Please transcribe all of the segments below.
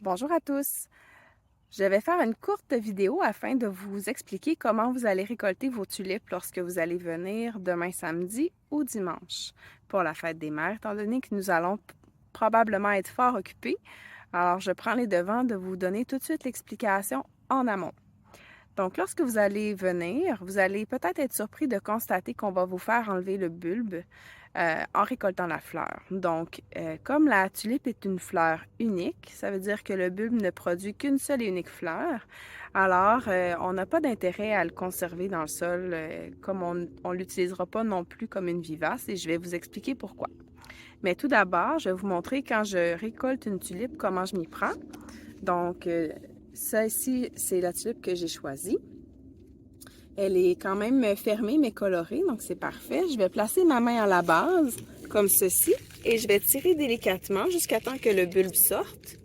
Bonjour à tous! Je vais faire une courte vidéo afin de vous expliquer comment vous allez récolter vos tulipes lorsque vous allez venir demain samedi ou dimanche pour la fête des mères, étant donné que nous allons probablement être fort occupés. Alors, je prends les devants de vous donner tout de suite l'explication en amont. Donc, lorsque vous allez venir, vous allez peut-être être surpris de constater qu'on va vous faire enlever le bulbe en récoltant la fleur. Donc, comme la tulipe est une fleur unique, ça veut dire que le bulbe ne produit qu'une seule et unique fleur. Alors, on n'a pas d'intérêt à le conserver dans le sol, comme on ne l'utilisera pas non plus comme une vivace, et je vais vous expliquer pourquoi. Mais tout d'abord, je vais vous montrer quand je récolte une tulipe, comment je m'y prends. Donc, ça ici, c'est la tulipe que j'ai choisie. Elle est quand même fermée mais colorée, donc c'est parfait. Je vais placer ma main à la base, comme ceci, et je vais tirer délicatement jusqu'à temps que le bulbe sorte.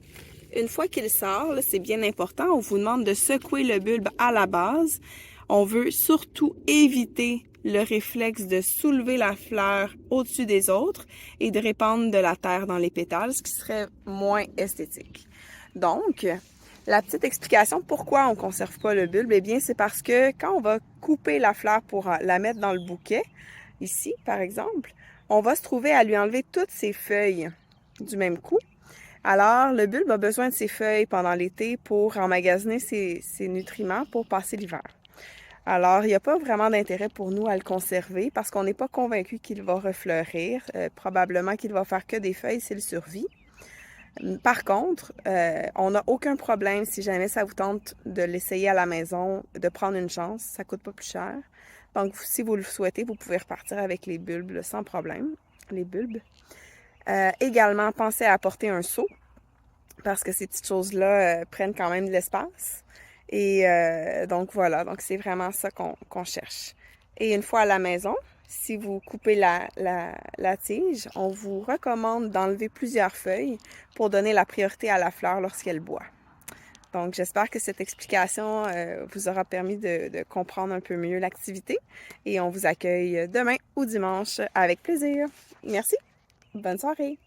Une fois qu'il sort, c'est bien important, on vous demande de secouer le bulbe à la base. On veut surtout éviter le réflexe de soulever la fleur au-dessus des autres et de répandre de la terre dans les pétales, ce qui serait moins esthétique. Donc, la petite explication pourquoi on ne conserve pas le bulbe, eh bien, c'est parce que quand on va couper la fleur pour la mettre dans le bouquet, ici, par exemple, on va se trouver à lui enlever toutes ses feuilles du même coup. Alors, le bulbe a besoin de ses feuilles pendant l'été pour emmagasiner ses nutriments pour passer l'hiver. Alors, il n'y a pas vraiment d'intérêt pour nous à le conserver parce qu'on n'est pas convaincu qu'il va refleurir. Probablement qu'il va faire que des feuilles s'il survit. Par contre, on n'a aucun problème si jamais ça vous tente de l'essayer à la maison, de prendre une chance. Ça ne coûte pas plus cher. Donc, si vous le souhaitez, vous pouvez repartir avec les bulbes là, sans problème. Les bulbes. Également, pensez à apporter un seau parce que ces petites choses-là prennent quand même de l'espace. Et donc voilà, donc c'est vraiment ça qu'on cherche. Et une fois à la maison, si vous coupez la tige, on vous recommande d'enlever plusieurs feuilles pour donner la priorité à la fleur lorsqu'elle boit. Donc j'espère que cette explication vous aura permis de comprendre un peu mieux l'activité et on vous accueille demain ou dimanche avec plaisir. Merci, bonne soirée!